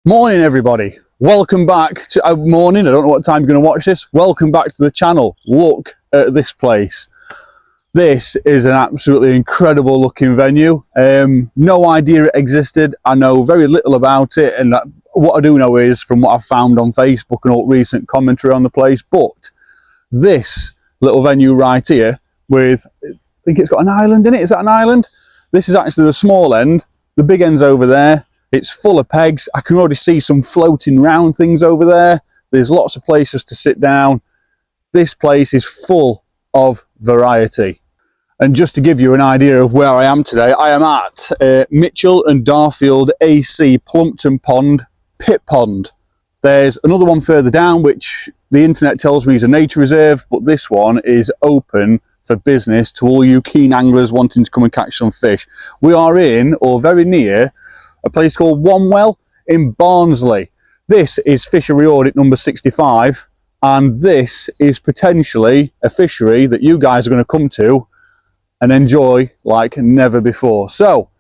Morning everybody, welcome back to morning. I don't know what time you're going to watch this. Welcome back to the channel. Look at this place. This is an absolutely incredible looking venue. No idea it existed. I know very little about it, and what I do know is from what I've found on Facebook and all recent commentary on the place. But this little venue right here with, I think it's got an island in it. Is that an island? This is actually the small end. The big end's over there. It's full of pegs. I can already see some floating round things over there. There's lots of places to sit down. This place is full of variety. And just to give you an idea of where I am today, I am at Mitchell and Darfield AC Plumpton Pond, Pit Pond. There's another one further down, which the internet tells me is a nature reserve, but this one is open for business to all you keen anglers wanting to come and catch some fish. We are in, or very near, a place called Well in Barnsley. This is Fishery Audit number 65, and this is potentially a fishery that you guys are going to come to and enjoy like never before. So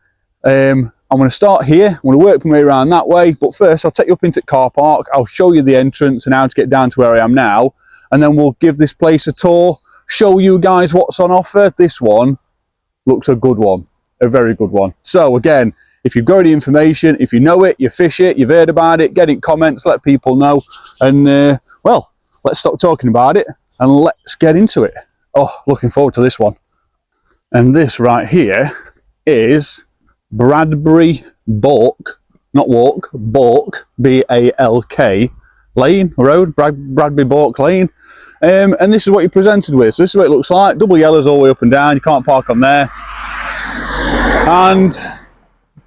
I'm going to start here. I'm going to work my way around that way, but first I'll take you up into Carp. I'll show you the entrance and how to get down to where I am now, and then we'll give this place a tour, show you guys what's on offer. This one looks a good one, a very good one. So again, if you've got any information, if you know it, you fish it, you've heard about it, get in comments, let people know. And well, let's stop talking about it and let's get into it. Oh, looking forward to this one. And this right here is Bradbury Balk, not walk, Balk, B-A-L-K, lane, road, Bradbury Balk lane. And this is what you're presented with. So this is what it looks like. Double yellows all the way up and down. You can't park on there. And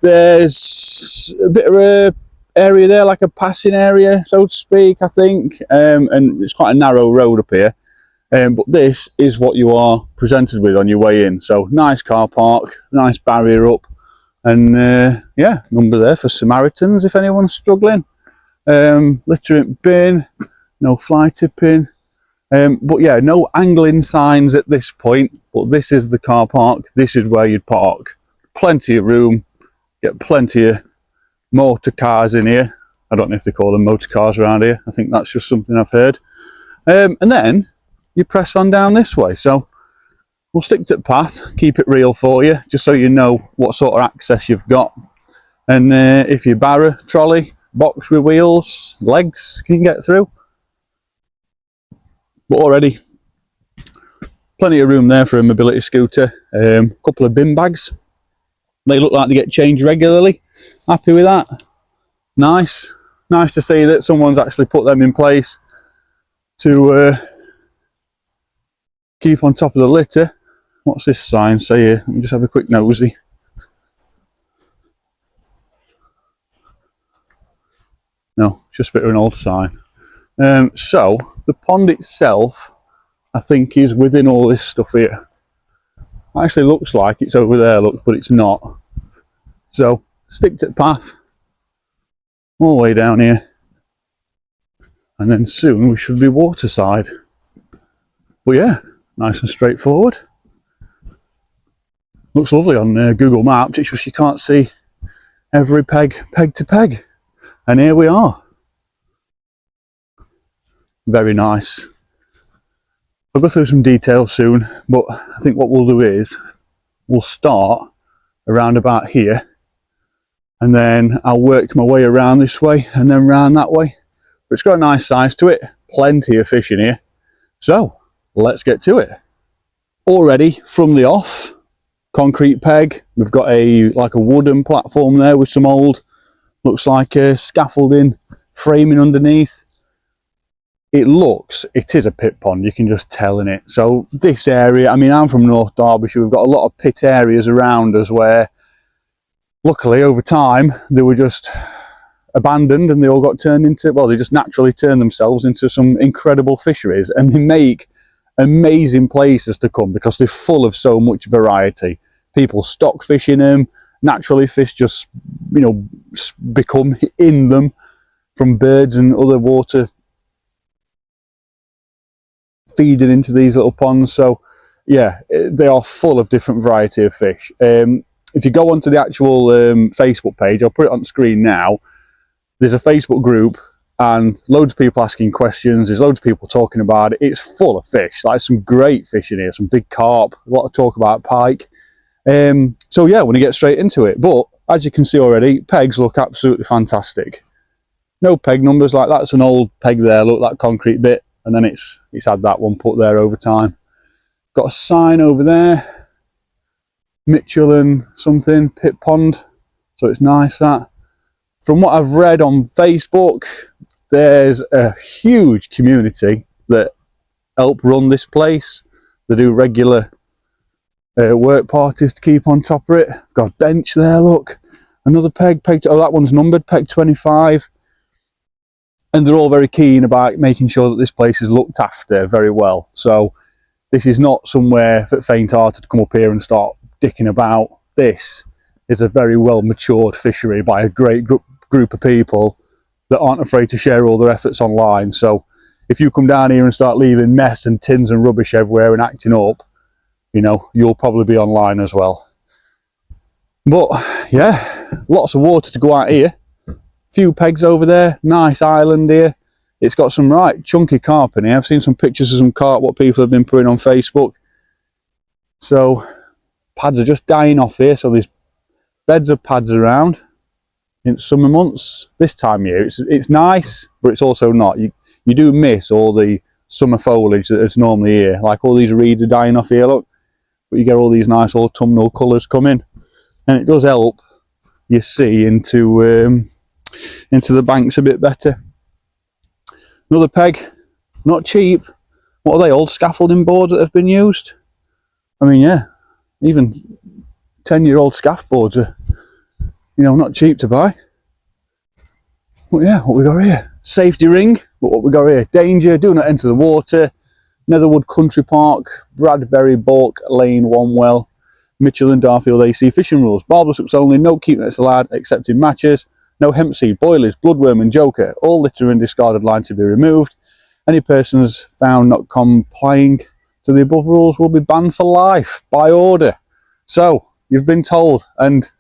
there's a bit of a area there, like a passing area, so to speak, I think. And it's quite a narrow road up here. But this is what you are presented with on your way in. So nice car park, nice barrier up. And yeah, number there for Samaritans if anyone's struggling. Littering bin, no fly tipping. But yeah, no angling signs at this point. But this is the car park. This is where you'd park. Plenty of room. Get plenty of motor cars in here. I don't know if they call them motor cars around here. I think that's just something I've heard. And then you press on down this way. So we'll stick to the path, keep it real for you, just so you know what sort of access you've got. And if you barrow, trolley, box with wheels, legs can get through. But already, plenty of room there for a mobility scooter. Couple of bin bags. They look like they get changed regularly. Happy with that? Nice. Nice to see that someone's actually put them in place to keep on top of the litter. What's this sign say here? Let me just have a quick nosy. No, just a bit of an old sign. So the pond itself, I think, is within all this stuff here. Actually looks like it's over there, look, but it's not. So stick to the path all the way down here, and then soon we should be waterside. But yeah, nice and straightforward. Looks lovely on Google Maps. It's just you can't see every peg to peg, and here we are. Very nice. I'll go through some details soon, but I think what we'll do is we'll start around about here, and then I'll work my way around this way and then round that way. But it's got a nice size to it, plenty of fish in here. So let's get to it. Already from the off, concrete peg. We've got like a wooden platform there with some old, looks like a scaffolding framing underneath. It is a pit pond, you can just tell in it. So this area, I mean, I'm from North Derbyshire, we've got a lot of pit areas around us where, luckily over time, they were just abandoned and they all got turned into, well, they just naturally turned themselves into some incredible fisheries, and they make amazing places to come because they're full of so much variety. People stock fish in them, naturally fish just, you know, become in them from birds and other water feeding into these little ponds. So yeah, they are full of different variety of fish. If you go onto the actual Facebook page, I'll put it on screen now, there's a Facebook group and loads of people asking questions. There's loads of people talking about it. It's full of fish. Like some great fish in here, some big carp, a lot of talk about pike. So yeah, we're gonna get straight into it. But as you can see already, pegs look absolutely fantastic. No peg numbers, like that's an old peg there, look, that concrete bit, and then it's had that one put there over time. Got a sign over there, Mitchell and something, Pit Pond, so it's nice that. From what I've read on Facebook, there's a huge community that help run this place. They do regular work parties to keep on top of it. Got a bench there, look. Another peg, oh, that one's numbered, peg 25. And they're all very keen about making sure that this place is looked after very well. So this is not somewhere for faint-hearted to come up here and start dicking about. This is a very well matured fishery by a great group of people that aren't afraid to share all their efforts online. So if you come down here and start leaving mess and tins and rubbish everywhere and acting up, you know, you'll probably be online as well. But yeah, lots of water to go out here. Few pegs over there, nice island here. It's got some right chunky carp in here. I've seen some pictures of some carp what people have been putting on Facebook. So pads are just dying off here, so there's beds of pads around. In summer months, this time of year, it's nice, but it's also not. You do miss all the summer foliage that's normally here. Like all these reeds are dying off here, look. But you get all these nice autumnal colours coming, and it does help you see into the banks a bit better. Another peg, not cheap. What are they, old scaffolding boards that have been used? I mean, yeah, even 10-year-old scaff boards are, you know, not cheap to buy. But yeah, what we got here? Safety ring, but what we got here? Danger, do not enter the water. Netherwood Country Park, Bradbury, Balk Lane, One Well, Mitchell and Darfield AC fishing rules. Barbless hooks only, no keep nets allowed except in matches. No hemp seed, boilers, bloodworm and joker. All litter and discarded line to be removed. Any persons found not complying to the above rules will be banned for life by order. So, you've been told, and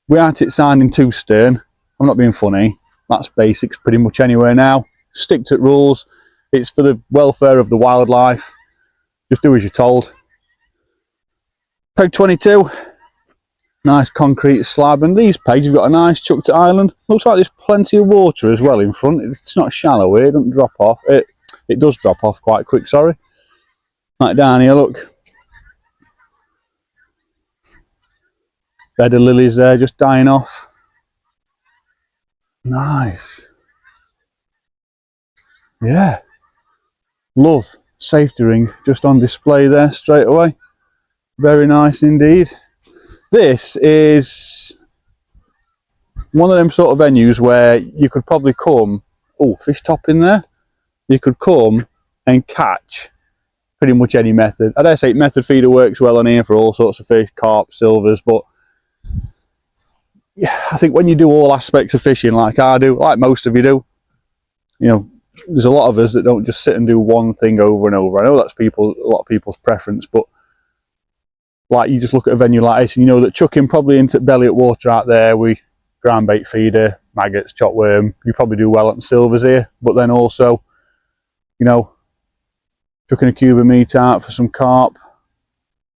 we aren't it signed in too stern. I'm not being funny. That's basics pretty much anywhere now. Stick to rules. It's for the welfare of the wildlife. Just do as you're told. Peg 22. Nice concrete slab, and these pegs have got a nice chuck to island. Looks like there's plenty of water as well in front. It's not shallow here, it doesn't drop off. It does drop off quite quick, sorry. Right down here, look. Bed of lilies there, just dying off. Nice. Yeah. Love safety ring just on display there straight away. Very nice indeed. This is one of them sort of venues where you could probably come, oh, fish top in there. You could come and catch pretty much any method. I dare say method feeder works well on here for all sorts of fish, carp, silvers, but yeah, I think when you do all aspects of fishing like I do, like most of you do, you know, there's a lot of us that don't just sit and do one thing over and over. I know that's a lot of people's preference, but like you just look at a venue like this and you know that chucking probably into belly at water out there with ground bait feeder, maggots, chop worm, you probably do well on silvers here. But then also, you know, chucking a cube of meat out for some carp.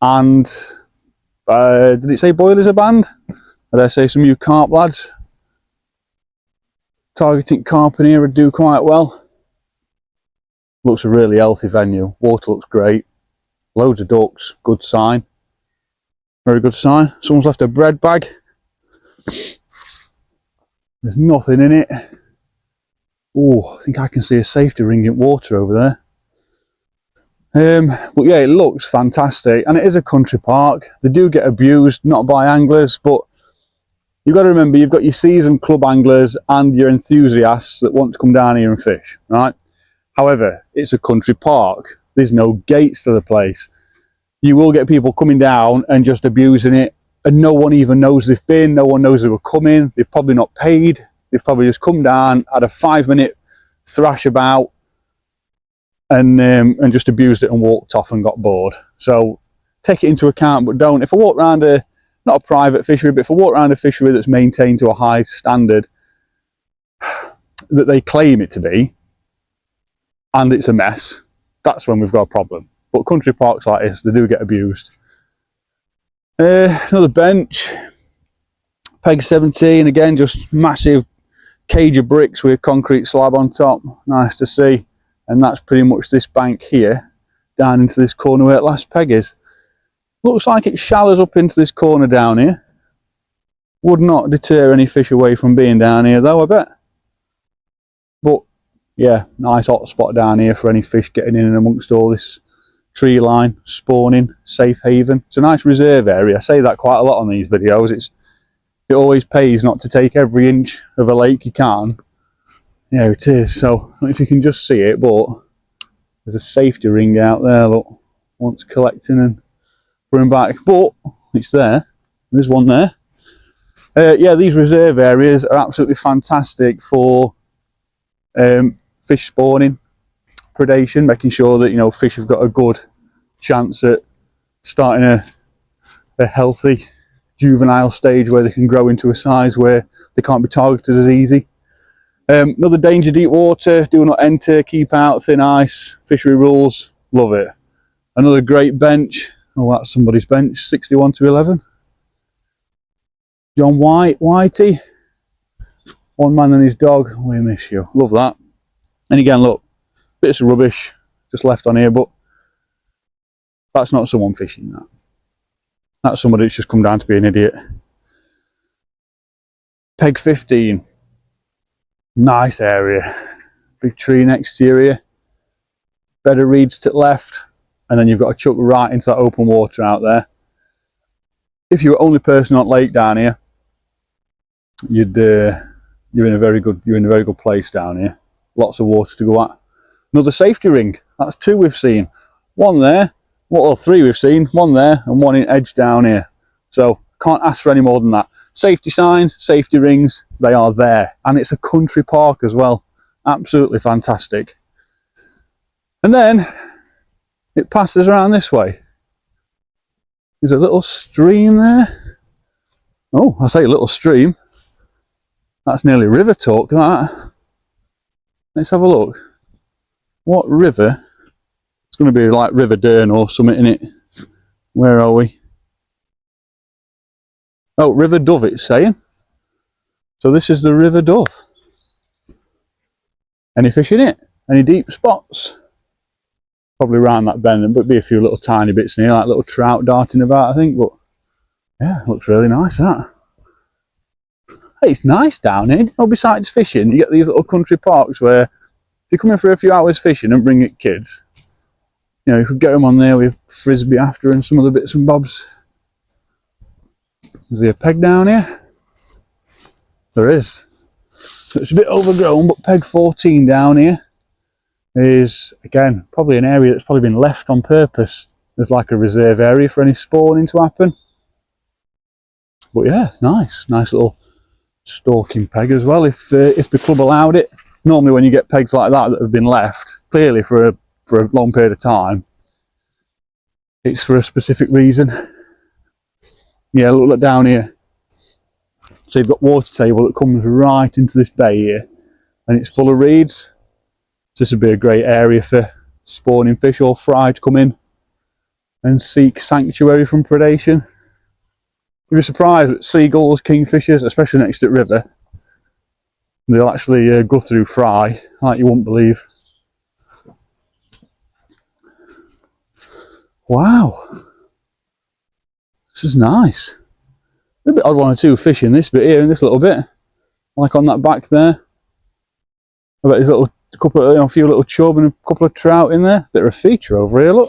And did it say boilers are banned? Did I say some of you carp lads? Targeting carp in here would do quite well. Looks a really healthy venue. Water looks great. Loads of ducks, good sign. Very good sign. Someone's left a bread bag. There's nothing in it. Oh, I think I can see a safety ring in water over there. But yeah, it looks fantastic. And it is a country park. They do get abused, not by anglers, but you've got to remember you've got your seasoned club anglers and your enthusiasts that want to come down here and fish, right? However, it's a country park. There's no gates to the place. You will get people coming down and just abusing it, and no one even knows they've been, no one knows they were coming, they've probably not paid, they've probably just come down, had a 5-minute thrash about, and just abused it and walked off and got bored. So take it into account, but don't. If I walk around not a private fishery, but if I walk around a fishery that's maintained to a high standard, that they claim it to be, and it's a mess, that's when we've got a problem. But country parks like this, they do get abused. Another bench, peg 17, again just massive cage of bricks with a concrete slab on top, nice to see. And that's pretty much this bank here, down into this corner where the last peg is. Looks like it shallows up into this corner down here. Would not deter any fish away from being down here though, I bet. But yeah, nice hot spot down here for any fish getting in and amongst all this tree line, spawning, safe haven. It's a nice reserve area. I say that quite a lot on these videos. It always pays not to take every inch of a lake you can. Yeah, it is. So I don't know if you can just see it, but there's a safety ring out there, look, wants collecting and bring back, but it's there. There's one there. Yeah, these reserve areas are absolutely fantastic for fish spawning, predation, making sure that, you know, fish have got a good chance at starting a healthy juvenile stage where they can grow into a size where they can't be targeted as easy. Another danger, deep water, do not enter, keep out, thin ice, fishery rules, love it. Another great bench. Oh, that's somebody's bench, 61 to 11. John Whitey, one man and his dog, we miss you, love that. And again, look, bits of rubbish just left on here, but that's not someone fishing that. That's somebody that's just come down to be an idiot. Peg 15, nice area, big tree next to you, bed of reeds to the left, and then you've got a chuck right into that open water out there. If you're the only person on lake down here, you're in a very good place down here. Lots of water to go at. Another safety ring. That's two we've seen. One there, well, three we've seen. One there and one in edge down here. So can't ask for any more than that. Safety signs, safety rings, they are there. And it's a country park as well. Absolutely fantastic. And then it passes around this way. There's a little stream there. Oh, I say a little stream. That's nearly river talk, that. Let's have a look. What river? It's going to be like River Dern or something in it. Where are we? Oh, River Dove it's saying. So this is the River Dove. Any fish in it? Any deep spots? Probably around that bend, but be a few little tiny bits in here, like little trout darting about, I think. But yeah, looks really nice, that. Hey, it's nice down here. Oh, besides fishing, you get these little country parks where if you come in for a few hours fishing and bring your kids, you know, you could get them on there with frisbee after and some other bits and bobs. Is there a peg down here? There is. So it's a bit overgrown, but peg 14 down here is, again, probably an area that's probably been left on purpose. There's like a reserve area for any spawning to happen. But yeah, nice little stalking peg as well, if the club allowed it. Normally when you get pegs like that have been left, clearly for a long period of time, it's for a specific reason. Yeah, look down here. So you've got water table that comes right into this bay here, and it's full of reeds. So this would be a great area for spawning fish or fry to come in and seek sanctuary from predation. You'd be surprised that seagulls, kingfishers, especially next to the river, they'll actually go through fry like you wouldn't believe. Wow, this is nice. A bit odd one or two fish in this bit here, in this little bit, like on that back there. I bet there's a few little chub and a couple of trout in there. Bit of a feature over here, look.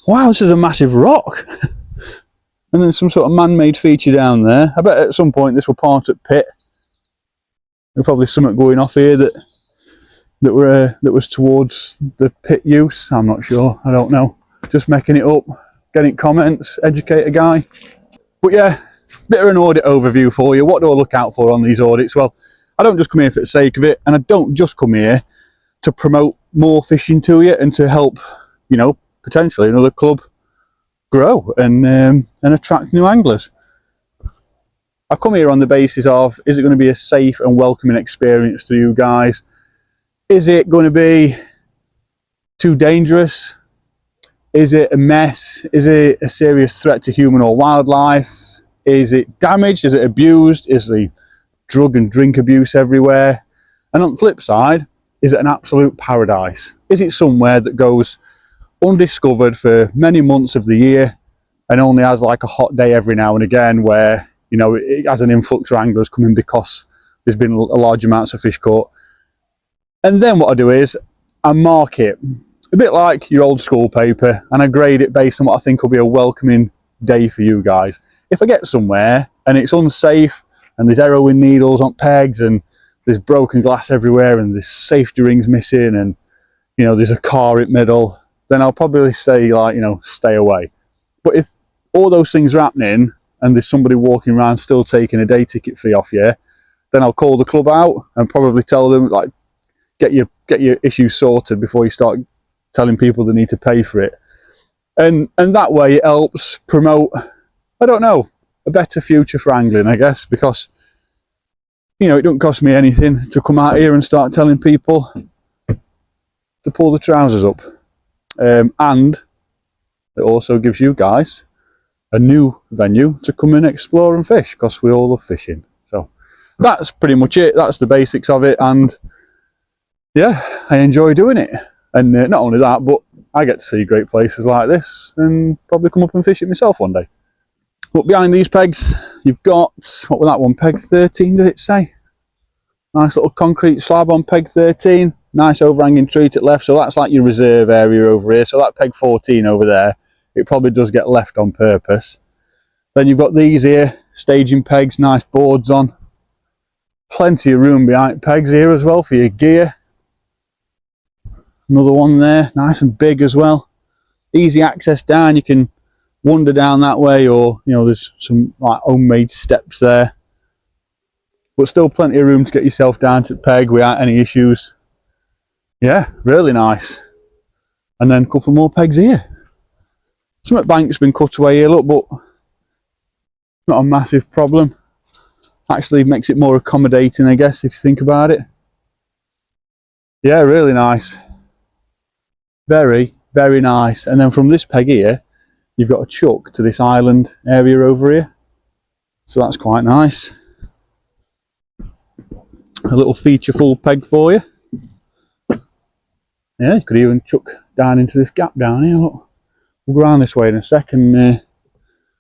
Wow, this is a massive rock. And then some sort of man-made feature down there. I bet at some point this will part at pit. There's probably something going off here that was towards the pit use. I'm not sure, I don't know. Just making it up, getting comments, educate a guy. But yeah, bit of an audit overview for you. What do I look out for on these audits? Well, I don't just come here for the sake of it, and I don't just come here to promote more fishing to you and to help, you know, potentially another club grow and attract new anglers. I come here on the basis of, is it going to be a safe and welcoming experience to you guys? Is it going to be too dangerous? Is it a mess? Is it a serious threat to human or wildlife? Is it damaged? Is it abused? Is the drug and drink abuse everywhere? And on the flip side, is it an absolute paradise? Is it somewhere that goes undiscovered for many months of the year and only has like a hot day every now and again where, you know, it has an influx of anglers coming because there's been a large amounts of fish caught? And then what I do is I mark it a bit like your old school paper, and I grade it based on what I think will be a welcoming day for you guys. If I get somewhere and it's unsafe and there's heroin needles on pegs and there's broken glass everywhere and there's safety rings missing and, you know, there's a car in the middle, then I'll probably say, like, you know, stay away. But if all those things are happening and there's somebody walking around still taking a day ticket fee off you, then I'll call the club out and probably tell them, like, get your issues sorted before you start telling people they need to pay for it. And that way it helps promote, I don't know, a better future for angling, I guess, because, you know, it don't cost me anything to come out here and start telling people to pull the trousers up. And it also gives you guys a new venue to come and explore and fish, because we all love fishing. So that's pretty much it. That's the basics of it. And yeah, I enjoy doing it. And not only that, but I get to see great places like this and probably come up and fish it myself one day. But behind these pegs, you've got, what was that one, peg 13, did it say? Nice little concrete slab on peg 13. Nice overhanging tree to the left, so that's like your reserve area over here. So that peg 14 over there, it probably does get left on purpose. Then you've got these here, staging pegs, nice boards on. Plenty of room behind pegs here as well for your gear. Another one there, nice and big as well. Easy access down, you can wander down that way, or, you know, there's some like homemade steps there. But still plenty of room to get yourself down to the peg without any issues. Yeah, really nice. And then a couple more pegs here. Some of the bank's been cut away here, look, but not a massive problem. Actually makes it more accommodating, I guess, if you think about it. Yeah, really nice. Very, very nice. And then from this peg here, you've got a chuck to this island area over here. So that's quite nice. A little feature full peg for you. Yeah, you could even chuck down into this gap down here. Look, we'll go around this way in a second.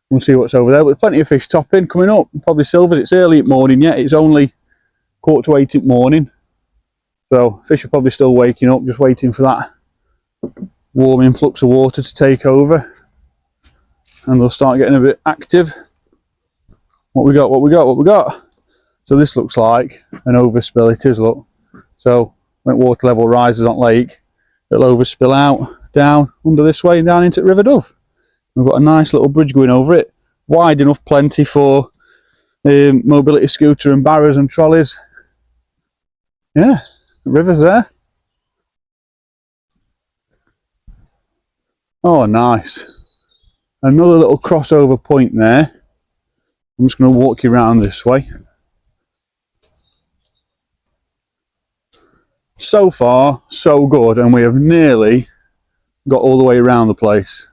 We'll see what's over there. But plenty of fish topping coming up. Probably silvers. It's early morning yet. It's only 7:45 in the morning. So fish are probably still waking up, just waiting for that warm influx of water to take over. And they'll start getting a bit active. What we got, what we got, what we got? So this looks like an overspill. It is, look. So when water level rises on lake, it'll overspill out down under this way and down into River Dove. We've got a nice little bridge going over it, wide enough plenty for mobility scooter and barrows and trolleys. Yeah, the river's there. Oh, nice. Another little crossover point there. I'm just going to walk you around this way. So far, so good, and we have nearly got all the way around the place.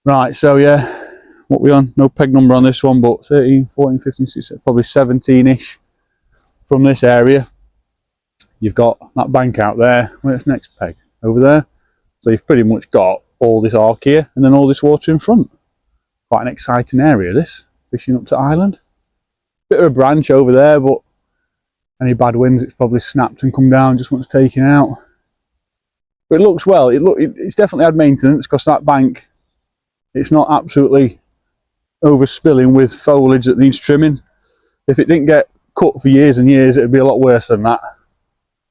Right, so yeah, what we on? No peg number on this one, but 13, 14, 15, 16, probably 17-ish from this area. You've got that bank out there. Where's the next peg? Over there. So you've pretty much got all this arc here and then all this water in front. Quite an exciting area, this, fishing up to Island. Bit of a branch over there, but any bad winds, it's probably snapped and come down just once taken out. But it looks well. It's definitely had maintenance, because that bank, it's not absolutely overspilling with foliage that needs trimming. If it didn't get cut for years and years, it'd be a lot worse than that.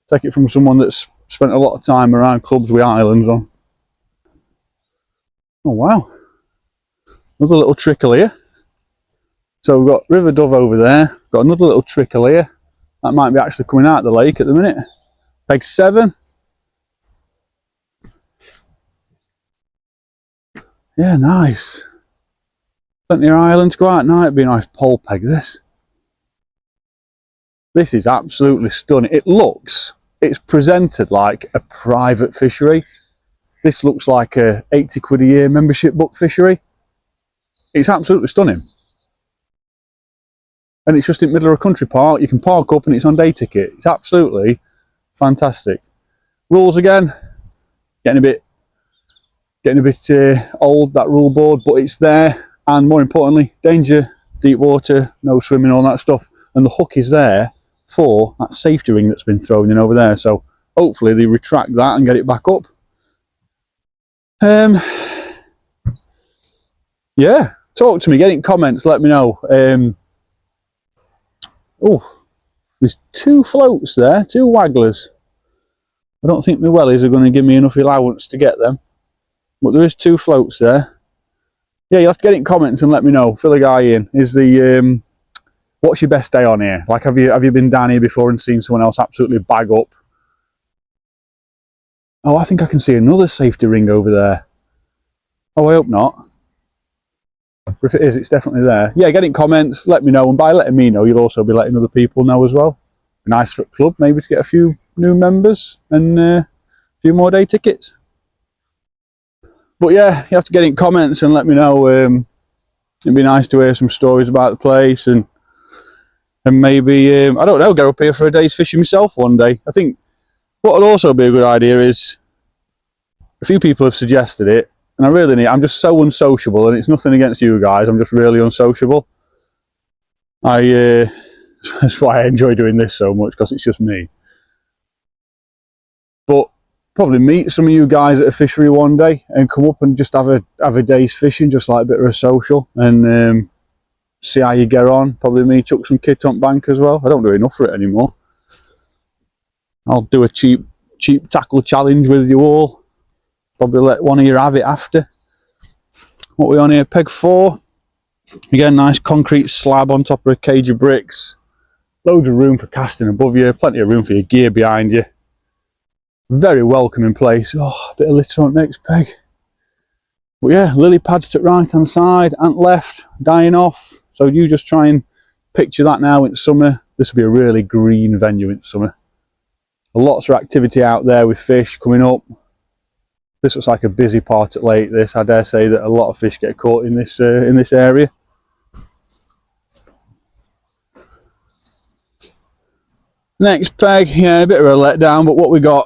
Take it from someone that's spent a lot of time around clubs with islands on. Oh wow, another little trickle here. So we've got River Dove over there, got another little trickle here. That might be actually coming out of the lake at the minute. Peg 7. Yeah, nice. Plenty of island to go out at night. It'd be a nice pole peg, this. This is absolutely stunning. It's presented like a private fishery. This looks like a 80 quid a year membership book fishery. It's absolutely stunning. And it's just in the middle of a country park. You can park up and it's on day ticket. It's absolutely fantastic. Rules again, getting a bit old, that rule board, but it's there. And more importantly, danger, deep water, no swimming, all that stuff. And the hook is there for that safety ring that's been thrown in over there. So hopefully they retract that and get it back up. Yeah, talk to me, get in comments, let me know. Oh, there's 2 floats there, 2 wagglers. I don't think my wellies are going to give me enough allowance to get them, but there is 2 floats there. Yeah, you'll have to get in comments and let me know. Fill a guy in. Is the what's your best day on here? Like, have you been down here before and seen someone else absolutely bag up? Oh, I think I can see another safety ring over there. Oh, I hope not. But if it is, it's definitely there. Yeah, get in comments, let me know, and by letting me know, you'll also be letting other people know as well. Nice for a club, maybe to get a few new members and a few more day tickets. But yeah, you have to get in comments and let me know. It'd be nice to hear some stories about the place and maybe, I don't know, go up here for a day's fishing myself one day. I think what would also be a good idea is, a few people have suggested it, and I'm just so unsociable, and it's nothing against you guys, I'm just really unsociable. That's why I enjoy doing this so much, because it's just me. But probably meet some of you guys at a fishery one day and come up and just have a day's fishing, just like a bit of a social, and see how you get on. Probably me chuck some kit on bank as well. I don't do enough for it anymore. I'll do a cheap tackle challenge with you all. Probably let one of you have it after. What are we on here? Peg 4. Again, nice concrete slab on top of a cage of bricks. Loads of room for casting above you. Plenty of room for your gear behind you. Very welcoming place. Oh, a bit of litter on next peg. But yeah, lily pads to right hand side and left, dying off. So you just try and picture that now in summer. This will be a really green venue in summer. Lots of activity out there with fish coming up. This looks like a busy part at lake. This, I dare say that a lot of fish get caught in this area. Next peg, yeah, a bit of a letdown, but what we got?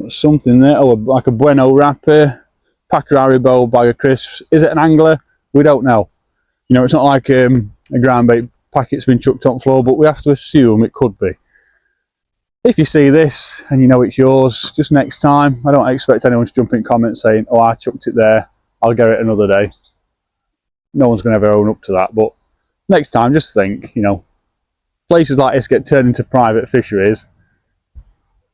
Something there. Oh, like a Bueno wrapper, pack of Haribo, bag of crisps. Is it an angler? We don't know. You know, it's not like a ground bait packet's been chucked on the floor, but we have to assume it could be. If you see this and you know it's yours, just next time, I don't expect anyone to jump in comments saying, oh, I chucked it there, I'll get it another day. No one's going to ever own up to that, but next time, just think, you know, places like this get turned into private fisheries.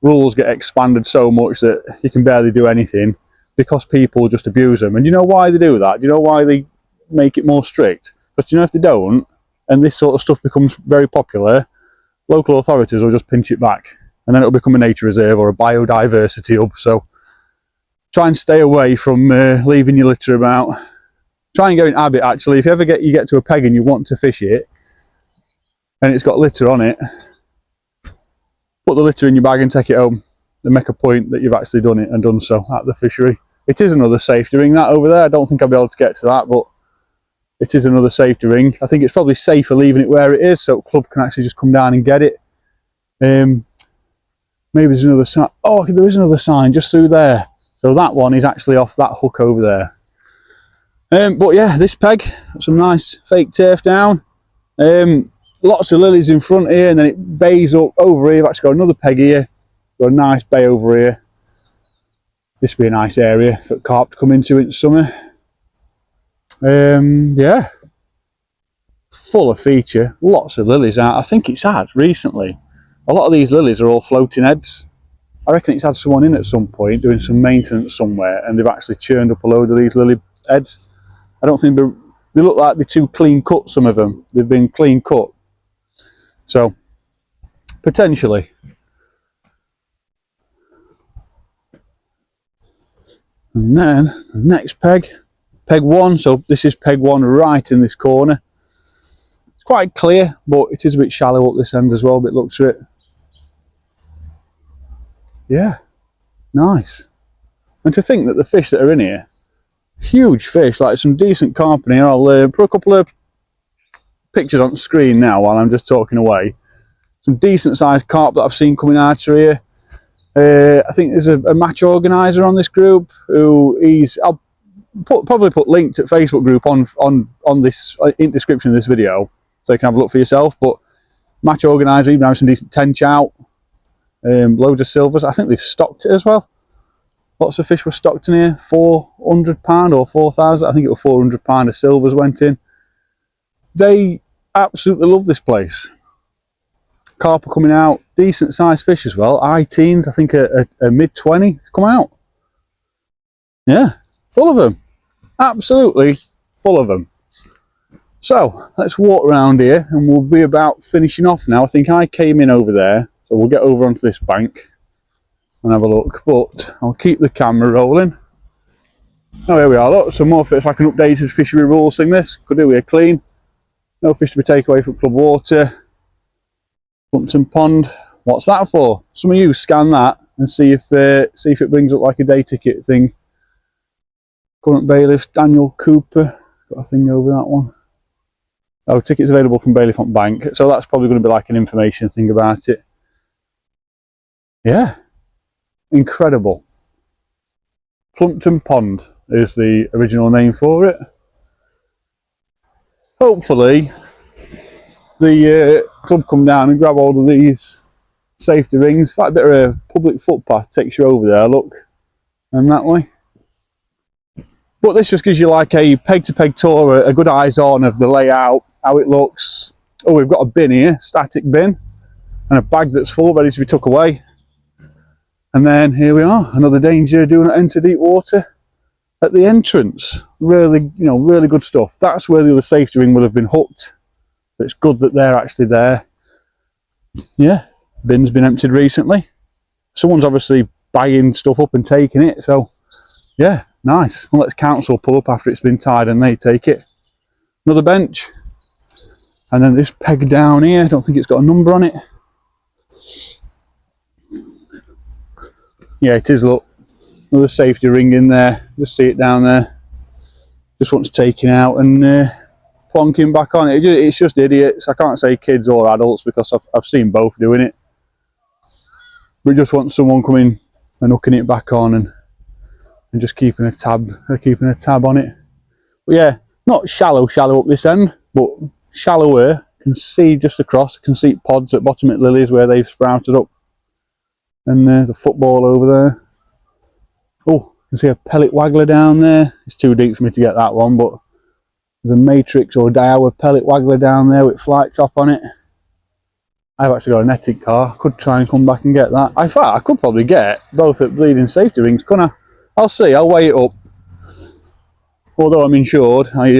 Rules get expanded so much that you can barely do anything because people just abuse them. And you know why they do that? Do you know why they make it more strict? Because you know, if they don't, and this sort of stuff becomes very popular, local authorities will just pinch it back, and then it'll become a nature reserve or a biodiversity hub. So try and stay away from leaving your litter about. Try and go in habit, actually. If you ever get to a peg and you want to fish it and it's got litter on it, put the litter in your bag and take it home and make a point that you've actually done it and done so at the fishery. It is another safety ring, that over there. I don't think I'll be able to get to that, but it is another safety ring. I think it's probably safer leaving it where it is so the club can actually just come down and get it. Maybe there's another sign. Oh, there is another sign just through there. So that one is actually off that hook over there. But yeah, this peg, some nice fake turf down. Lots of lilies in front here, and then it bays up over here. I've actually got another peg here. Got a nice bay over here. This would be a nice area for carp to come into in summer. Yeah, full of feature. Lots of lilies out. I think it's had recently. A lot of these lilies are all floating heads. I reckon it's had someone in at some point doing some maintenance somewhere, and they've actually churned up a load of these lily heads. I don't think they look like they're too clean cut, some of them. They've been clean cut. So, potentially. And then the next peg, peg 1. So this is peg 1 right in this corner. It's quite clear, but it is a bit shallow up this end as well, but looks at it. Yeah, nice. And to think that the fish that are in here, huge fish, like some decent carp in here. I'll put a couple of pictures on the screen now while I'm just talking away. Some decent sized carp that I've seen coming out of here. I think there's a match organiser on this group who I'll probably put linked at Facebook group on this in the description of this video, so you can have a look for yourself. But match organiser, even have some decent tench out, loads of silvers. I think they've stocked it as well. Lots of fish were stocked in here. £400 or 4,000. I think it was £400 of silvers went in. They absolutely love this place. Carp are coming out, decent sized fish as well. High teens, I think a mid-20 come out. Yeah, full of them. Absolutely full of them. So let's walk around here and we'll be about finishing off now. I think I came in over there, so we'll get over onto this bank and have a look, but I'll keep the camera rolling. Oh, here we are. Look, some more fish, like an updated fishery rules thing. This could do with a clean. No fish to be taken away from club water. PLUMPTON Pond. What's that for? Some of you scan that and see if it brings up like a day ticket thing. Current bailiff Daniel Cooper. Got a thing over that one. Oh, tickets available from Bailiff on Bank. So that's probably going to be like an information thing about it. Yeah. Incredible. PLUMPTON Pond is the original name for it. Hopefully the club come down and grab hold of these safety rings. Like a bit of a public footpath takes you over there, look, and that way. But this just gives you like a peg to peg tour, a good eyes on of the layout, how it looks. Oh, we've got a bin here, static bin, and a bag that's full, ready to be tucked away. And then here we are, another danger, do not enter deep water at the entrance. Really, really good stuff. That's where the other safety ring will have been hooked. It's good that they're actually there. Yeah, bin's been emptied recently. Someone's obviously buying stuff up and taking it, so yeah, nice. Well, let's council pull up after it's been tied and they take it. Another bench. And then this peg down here, I don't think it's got a number on it. Yeah, it is, look. Another safety ring in there. Just see it down there. Just wants taking out and plonking back on it. It's just idiots. I can't say kids or adults because I've seen both doing it. But just want someone coming and hooking it back on and just keeping a tab on it. But yeah, not shallow up this end, but shallower. Can see just across. Can see pods at bottom at lilies where they've sprouted up. And there's a football over there. Oh, you can see a pellet waggler down there. It's too deep for me to get that one, but there's a matrix or Daiwa pellet waggler down there with flight top on it. I've actually got a netting car. Could try and come back and get that. In fact, I could probably get both at bleeding safety rings, couldn't I? I'll see. I'll weigh it up. Although I'm insured, I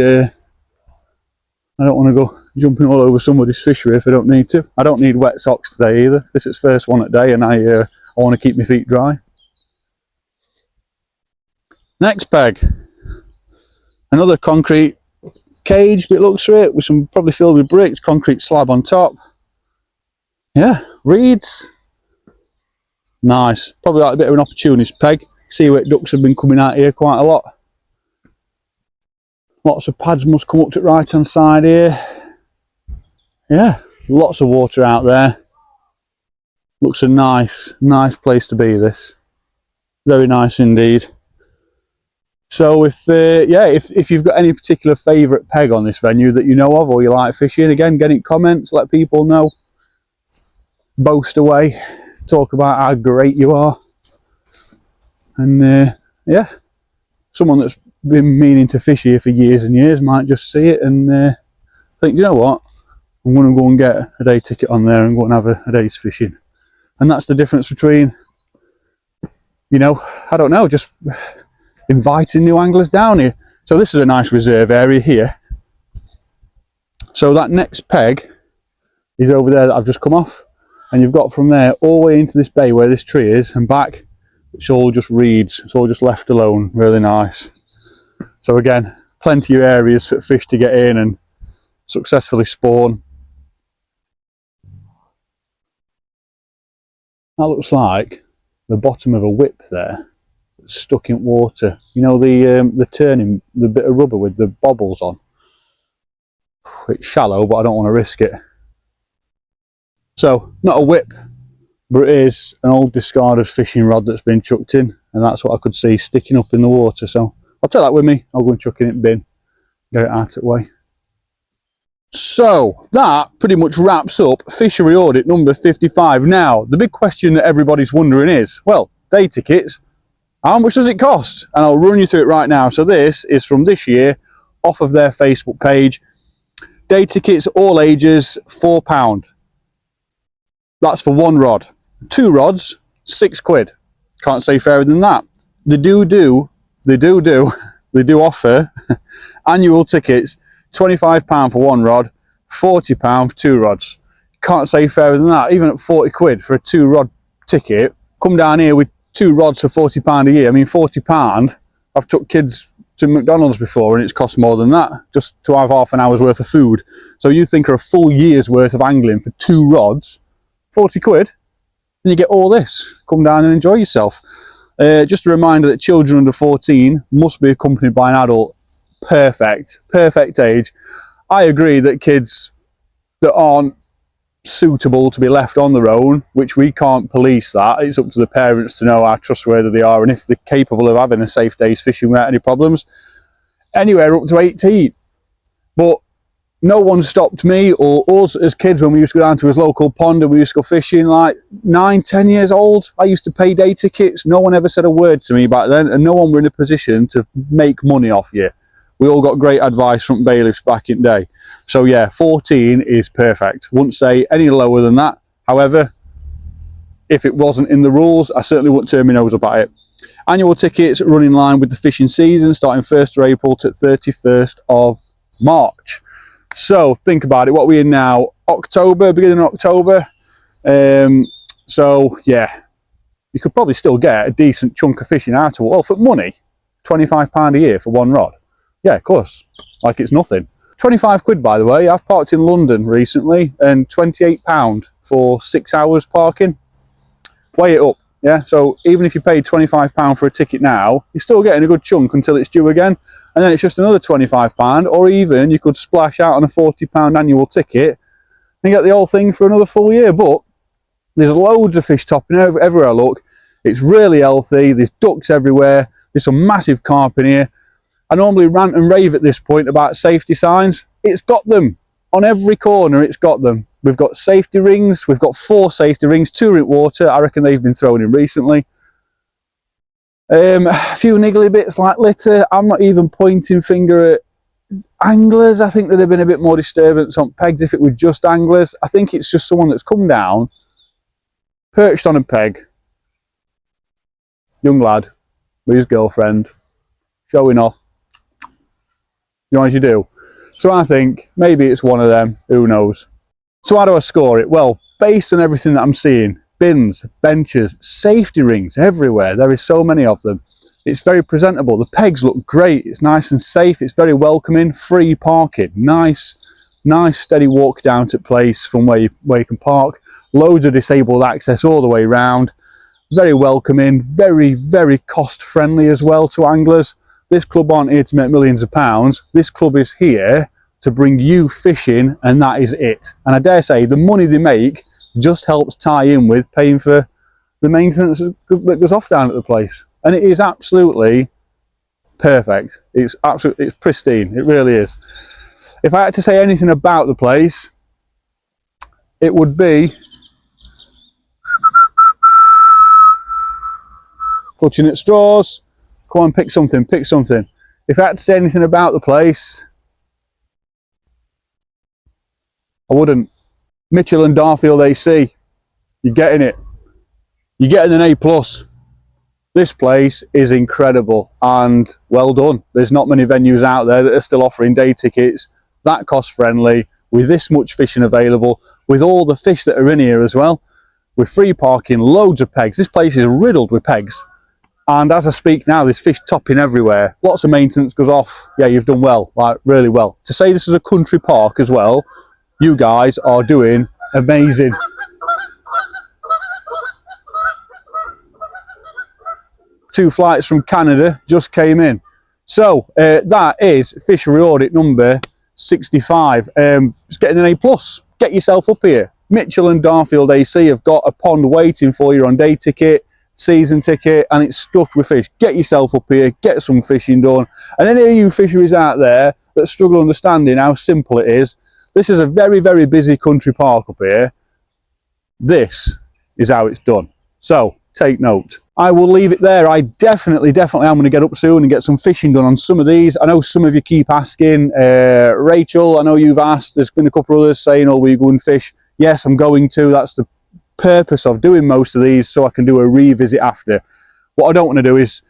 don't want to go jumping all over somebody's fishery if I don't need to. I don't need wet socks today either. This is first one at day, and I want to keep my feet dry. Next peg. Another concrete cage, but it looks for it with some probably filled with bricks, concrete slab on top. Yeah, reeds. Nice. Probably like a bit of an opportunist peg. See where ducks have been coming out here quite a lot. Lots of pads must come up to the right hand side here. Yeah, lots of water out there. Looks a nice place to be, this. Very nice indeed. So if you've got any particular favourite peg on this venue that you know of or you like fishing, again, get in comments, let people know. Boast away, talk about how great you are. And yeah, someone that's been meaning to fish here for years and years might just see it and think, you know what, I'm going to go and get a day ticket on there and go and have a day's fishing. And that's the difference between, I don't know, just inviting new anglers down here. So this is a nice reserve area here. So that next peg is over there that I've just come off, and you've got from there all the way into this bay where this tree is and back It's all just reeds, it's all just left alone, really nice. So again, plenty of areas for fish to get in and successfully spawn. That looks like the bottom of a whip there, stuck in water. You know the turning, the bit of rubber with the bobbles on. It's shallow, but I don't want to risk it. So, not a whip, but it is an old discarded fishing rod that's been chucked in, and that's what I could see sticking up in the water. So I'll take that with me. I'll go and chuck it in the bin, get it out of the way. So that pretty much wraps up fishery audit number 55. Now, the big question that everybody's wondering is, well, day tickets, how much does it cost? And I'll run you through it right now. So this is from this year, off of their Facebook page. Day tickets, all ages, £4. That's for one rod. 2 rods, £6. Can't say fairer than that. They do offer annual tickets, £25 for one rod, £40 for 2 rods. Can't say fairer than that. Even at £40 for a 2 rod ticket, come down here with 2 rods for £40 a year. I mean, £40, I've took kids to McDonald's before and it's cost more than that just to have half an hour's worth of food. So you think of a full year's worth of angling for 2 rods, £40, and you get all this. Come down and enjoy yourself. Just a reminder that children under 14 must be accompanied by an adult. Perfect age. I agree that kids that aren't suitable to be left on their own, which we can't police that, it's up to the parents to know how trustworthy they are and if they're capable of having a safe day's fishing without any problems. Anywhere up to 18. But no one stopped me or us as kids when we used to go down to his local pond and we used to go fishing, like 9-10 years old. I used to pay day tickets. No one ever said a word to me back then, and no one were in a position to make money off you. We all got great advice from bailiffs back in the day. So yeah, 14 is perfect. Wouldn't say any lower than that. However, if it wasn't in the rules, I certainly wouldn't turn my nose up at it. Annual tickets run in line with the fishing season, starting 1st of April to 31st of March. So think about it, what are we in now? October, beginning of October. So yeah, you could probably still get a decent chunk of fishing out of it. Well, for money, £25 a year for one rod. Yeah, of course, like it's nothing. £25, by the way. I've parked in London recently and £28 for 6 hours parking. Weigh it up, yeah? So even if you paid £25 for a ticket now, you're still getting a good chunk until it's due again. And then it's just another £25, or even you could splash out on a £40 annual ticket and get the whole thing for another full year. But there's loads of fish topping everywhere I look. It's really healthy. There's ducks everywhere. There's some massive carp in here. I normally rant and rave at this point about safety signs. It's got them. On every corner, it's got them. We've got safety rings. We've got 4 safety rings, 2 are in water. I reckon they've been thrown in recently. A few niggly bits like litter. I'm not even pointing finger at anglers. I think there'd have been a bit more disturbance on pegs if it were just anglers. I think it's just someone that's come down, perched on a peg, young lad with his girlfriend, showing off, you know, as you do. So I think maybe it's one of them, who knows. So how do I score it? Well, based on everything that I'm seeing, bins, benches, safety rings everywhere. There is so many of them. It's very presentable. The pegs look great. It's nice and safe. It's very welcoming. Free parking. Nice steady walk down to place from where you can park. Loads of disabled access all the way around. Very welcoming. Very cost friendly as well to anglers. This club aren't here to make millions of pounds. This club is here to bring you fishing, and that is it. And I dare say the money they make just helps tie in with paying for the maintenance that goes off down at the place. And it is absolutely perfect. It's pristine. It really is. If I had to say anything about the place, it would be clutching at straws. Come on, pick something. If I had to say anything about the place, I wouldn't. Mitchell and Darfield AC, you're getting it. You're getting an A+. This place is incredible and well done. There's not many venues out there that are still offering day tickets, that cost friendly, with this much fishing available, with all the fish that are in here as well, with free parking, loads of pegs. This place is riddled with pegs. And as I speak now, there's fish topping everywhere. Lots of maintenance goes off. Yeah, you've done well, like really well. To say this is a country park as well, you guys are doing amazing. Two flights from Canada just came in. So that is fishery audit number 65. It's getting an A+. Get yourself up here. Mitchell and Darfield AC have got a pond waiting for you on day ticket, season ticket, and it's stuffed with fish. Get yourself up here, get some fishing done. And any of you fisheries out there that struggle understanding how simple it is, this is a very, very busy country park up here. This is how it's done. So take note. I will leave it there. I definitely am going to get up soon and get some fishing done on some of these. I know some of you keep asking. Rachel, I know you've asked. There's been a couple of others saying, oh, will you go and fish? Yes, I'm going to. That's the purpose of doing most of these, so I can do a revisit after. What I don't want to do is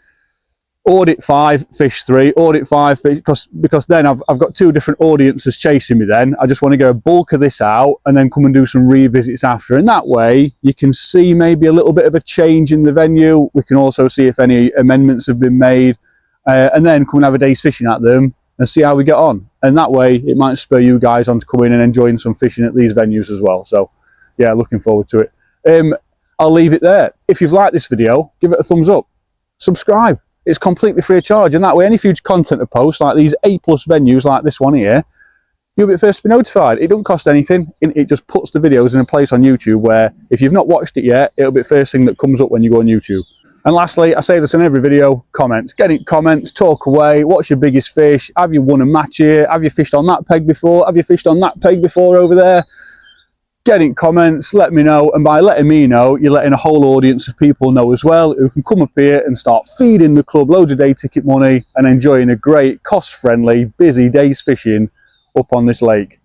audit 5, fish 3, audit 5, fish, because then I've got 2 different audiences chasing me then. I just want to get a bulk of this out and then come and do some revisits after. And that way you can see maybe a little bit of a change in the venue. We can also see if any amendments have been made, and then come and have a day's fishing at them and see how we get on. And that way it might spur you guys on to come in and enjoying some fishing at these venues as well. So yeah, looking forward to it. I'll leave it there. If you've liked this video, give it a thumbs up, subscribe. It's completely free of charge, and that way any future content I post, like these A+ venues like this one here, you'll be first to be notified. It don't cost anything. It just puts the videos in a place on YouTube where if you've not watched it yet, it'll be the first thing that comes up when you go on YouTube. And lastly, I say this in every video, comments. Get in comments, talk away. What's your biggest fish? Have you won a match here? Have you fished on that peg before? Have you fished on that peg before over there? Get in comments, let me know, and by letting me know, you're letting a whole audience of people know as well, who can come up here and start feeding the club loads of day ticket money and enjoying a great, cost-friendly, busy day's fishing up on this lake.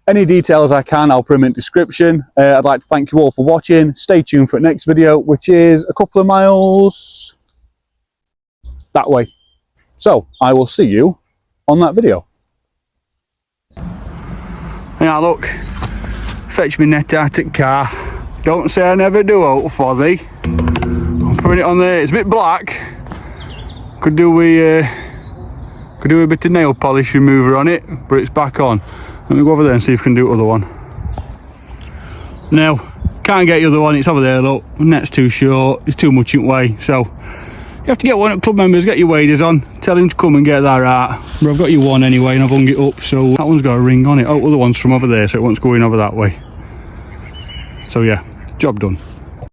Any details I can, I'll put them in the description. I'd like to thank you all for watching. Stay tuned for the next video, which is a couple of miles that way. So, I will see you on that video. Yeah, look. Fetch me net out at car. Don't say I never do out for thee. I'm putting it on there. It's a bit black. Could do a bit of nail polish remover on it, but it's back on. Let me go over there and see if I can do the other one. No, can't get the other one. It's over there. Look, the net's too short. It's too much in way. So you have to get one at club members. Get your waders on. Tell him to come and get that out. But I've got you one anyway, and I've hung it up. So that one's got a ring on it. Oh, the other one's from over there, so it won't go in over that way. So yeah, job done.